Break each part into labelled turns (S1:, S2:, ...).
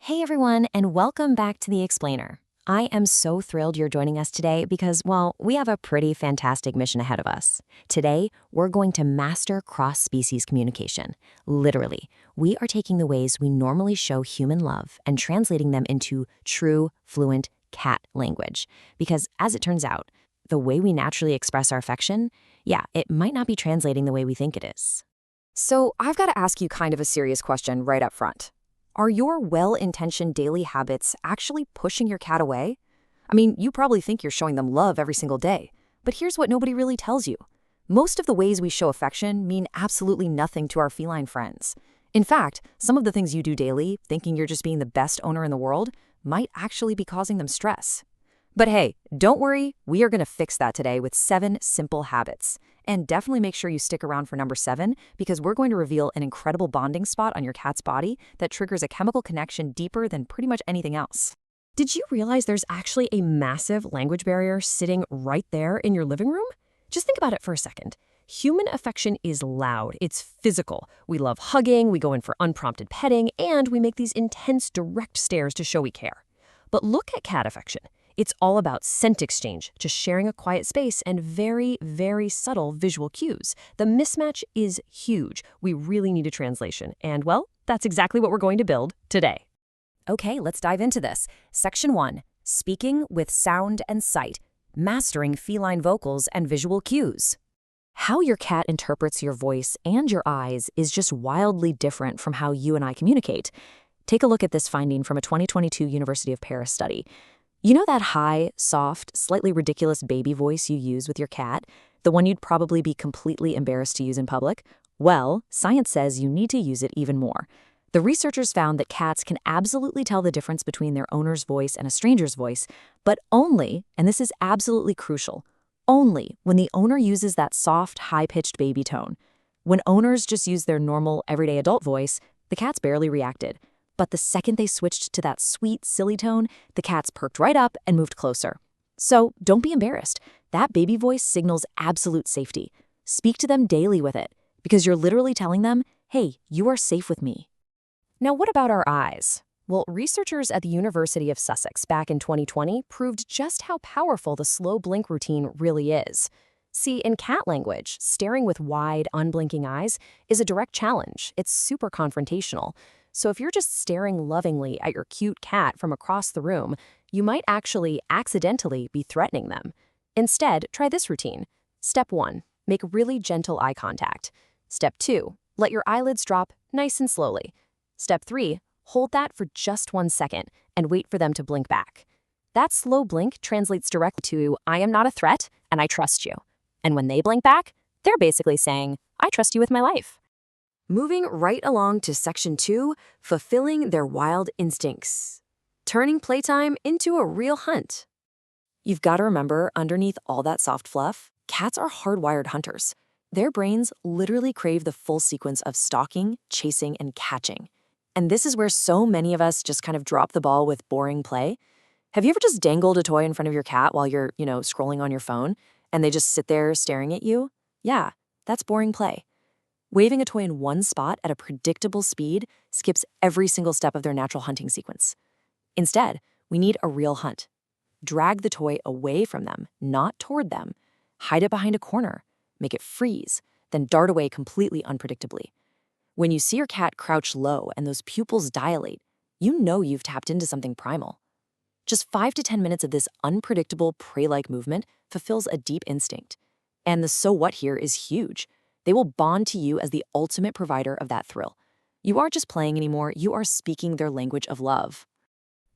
S1: Hey everyone, and welcome back to The Explainer. I am so thrilled you're joining us today because, well, we have a pretty fantastic mission ahead of us. Today, we're going to master cross-species communication. Literally, we are taking the ways we normally show human love and translating them into true, fluent cat language. Because, as it turns out, the way we naturally express our affection, it might not be translating the way we think it is.
S2: So I've got to ask you kind of a serious question right up front. Are your well-intentioned daily habits actually pushing your cat away? I mean, you probably think you're showing them love every single day, but here's what nobody really tells you. Most of the ways we show affection mean absolutely nothing to our feline friends. In fact, some of the things you do daily, thinking you're just being the best owner in the world, might actually be causing them stress. But hey, don't worry, we are going to fix that today with 7 simple habits. And definitely make sure you stick around for number 7 because we're going to reveal an incredible bonding spot on your cat's body that triggers a chemical connection deeper than pretty much anything else.
S3: Did you realize there's actually a massive language barrier sitting right there in your living room? Just think about it for a second. Human affection is loud, it's physical. We love hugging, we go in for unprompted petting, and we make these intense direct stares to show we care. But look at cat affection. It's all about scent exchange, just sharing a quiet space and very, very subtle visual cues. The mismatch is huge. We really need a translation. And, well, that's exactly what we're going to build today.
S2: Okay, let's dive into this. Section 1, Speaking with Sound and Sight, Mastering Feline Vocals and Visual Cues. How your cat interprets your voice and your eyes is just wildly different from how you and I communicate. Take a look at this finding from a 2022 University of Paris study. You know that high, soft, slightly ridiculous baby voice you use with your cat? The one you'd probably be completely embarrassed to use in public? Well, science says you need to use it even more. The researchers found that cats can absolutely tell the difference between their owner's voice and a stranger's voice, but only, and this is absolutely crucial, only when the owner uses that soft, high-pitched baby tone. When owners just use their normal, everyday adult voice, the cats barely reacted. But the second they switched to that sweet, silly tone, the cats perked right up and moved closer. So don't be embarrassed. That baby voice signals absolute safety. Speak to them daily with it, because you're literally telling them, hey, you are safe with me. Now, what about our eyes? Well, researchers at the University of Sussex back in 2020 proved just how powerful the slow blink routine really is. See, in cat language, staring with wide, unblinking eyes is a direct challenge. It's super confrontational. So if you're just staring lovingly at your cute cat from across the room, you might actually accidentally be threatening them. Instead, try this routine. Step 1, make really gentle eye contact. Step 2, let your eyelids drop nice and slowly. Step 3, hold that for just 1 second and wait for them to blink back. That slow blink translates directly to, I am not a threat and I trust you. And when they blink back, they're basically saying, I trust you with my life. Moving right along to Section 2, Fulfilling Their Wild Instincts. Turning playtime into a real hunt. You've got to remember, underneath all that soft fluff, cats are hardwired hunters. Their brains literally crave the full sequence of stalking, chasing, and catching. And this is where so many of us just kind of drop the ball with boring play. Have you ever just dangled a toy in front of your cat while you're, scrolling on your phone, and they just sit there staring at you? Yeah, that's boring play. Waving a toy in one spot at a predictable speed skips every single step of their natural hunting sequence. Instead, we need a real hunt. Drag the toy away from them, not toward them. Hide it behind a corner. Make it freeze, then dart away completely unpredictably. When you see your cat crouch low and those pupils dilate, you know you've tapped into something primal. Just 5 to 10 minutes of this unpredictable prey-like movement fulfills a deep instinct. And the so what here is huge. They will bond to you as the ultimate provider of that thrill. You aren't just playing anymore, you are speaking their language of love.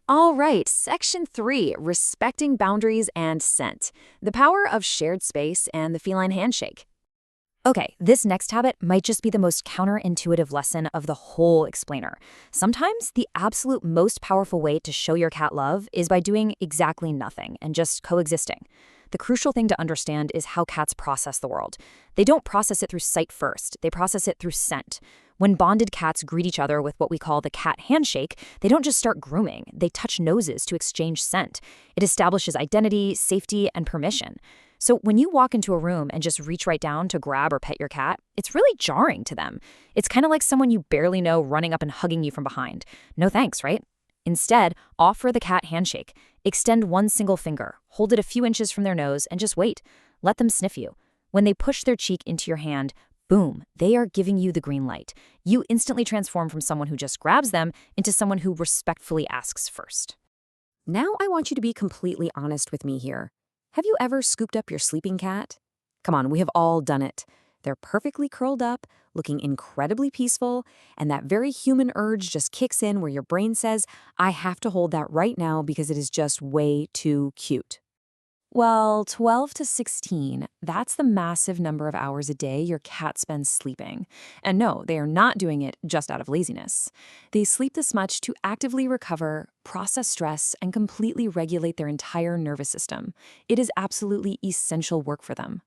S2: All right, Section 3, Respecting Boundaries and Scent. The power of shared space and the feline handshake. Okay, this next habit might just be the most counterintuitive lesson of the whole explainer. Sometimes the absolute most powerful way to show your cat love is by doing exactly nothing and just coexisting. The crucial thing to understand is how cats process the world. They don't process it through sight first, they process it through scent. When bonded cats greet each other with what we call the cat handshake, they don't just start grooming, they touch noses to exchange scent. It establishes identity, safety, and permission. So when you walk into a room and just reach right down to grab or pet your cat, it's really jarring to them. It's kind of like someone you barely know running up and hugging you from behind. No thanks, right? Instead, offer the cat handshake. Extend one single finger, hold it a few inches from their nose, and just wait. Let them sniff you. When they push their cheek into your hand, boom, they are giving you the green light. You instantly transform from someone who just grabs them into someone who respectfully asks first.
S3: Now I want you to be completely honest with me here. Have you ever scooped up your sleeping cat? Come on, we have all done it. They're perfectly curled up, looking incredibly peaceful, and that very human urge just kicks in where your brain says, I have to hold that right now because it is just way too cute. Well, 12 to 16, that's the massive number of hours a day your cat spends sleeping. And no, they are not doing it just out of laziness. They sleep this much to actively recover, process stress, and completely regulate their entire nervous system. It is absolutely essential work for them.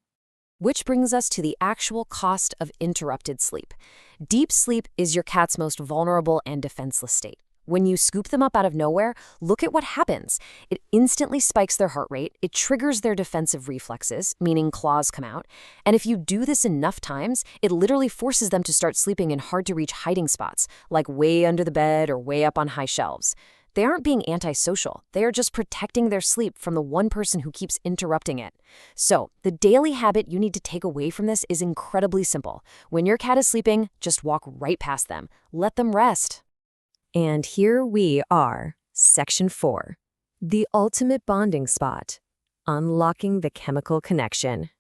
S2: Which brings us to the actual cost of interrupted sleep. Deep sleep is your cat's most vulnerable and defenseless state. When you scoop them up out of nowhere, look at what happens. It instantly spikes their heart rate, it triggers their defensive reflexes, meaning claws come out, and if you do this enough times, it literally forces them to start sleeping in hard-to-reach hiding spots, like way under the bed or way up on high shelves. They aren't being antisocial, they are just protecting their sleep from the one person who keeps interrupting it. So, the daily habit you need to take away from this is incredibly simple. When your cat is sleeping, just walk right past them. Let them rest.
S3: And here we are, Section 4, the ultimate bonding spot, unlocking the chemical connection.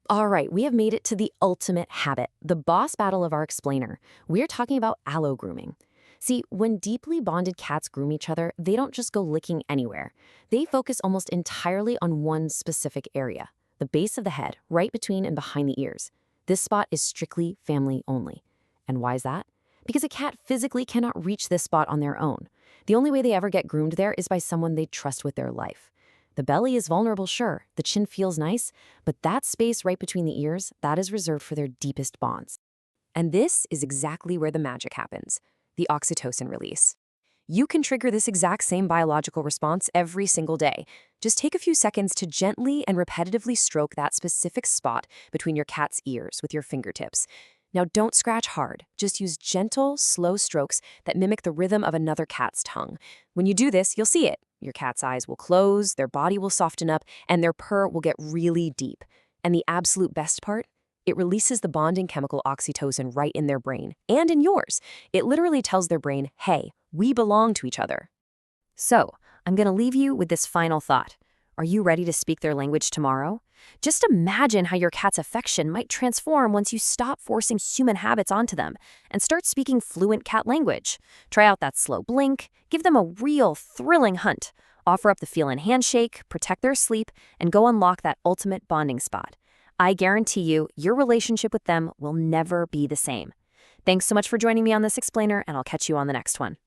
S1: All right, we have made it to the ultimate habit, the boss battle of our explainer. We're talking about allo grooming. See, when deeply bonded cats groom each other, they don't just go licking anywhere. They focus almost entirely on one specific area, the base of the head, right between and behind the ears. This spot is strictly family only. And why is that? Because a cat physically cannot reach this spot on their own. The only way they ever get groomed there is by someone they trust with their life. The belly is vulnerable, sure, the chin feels nice, but that space right between the ears, that is reserved for their deepest bonds. And this is exactly where the magic happens, the oxytocin release. You can trigger this exact same biological response every single day. Just take a few seconds to gently and repetitively stroke that specific spot between your cat's ears with your fingertips. Now, don't scratch hard. Just use gentle, slow strokes that mimic the rhythm of another cat's tongue. When you do this, you'll see it. Your cat's eyes will close, their body will soften up, and their purr will get really deep. And the absolute best part? It releases the bonding chemical oxytocin right in their brain, and in yours. It literally tells their brain, hey, we belong to each other. So, I'm going to leave you with this final thought. Are you ready to speak their language tomorrow? Just imagine how your cat's affection might transform once you stop forcing human habits onto them and start speaking fluent cat language. Try out that slow blink, give them a real, thrilling hunt, offer up the feel-in handshake, protect their sleep, and go unlock that ultimate bonding spot. I guarantee you, your relationship with them will never be the same. Thanks so much for joining me on this explainer, and I'll catch you on the next one.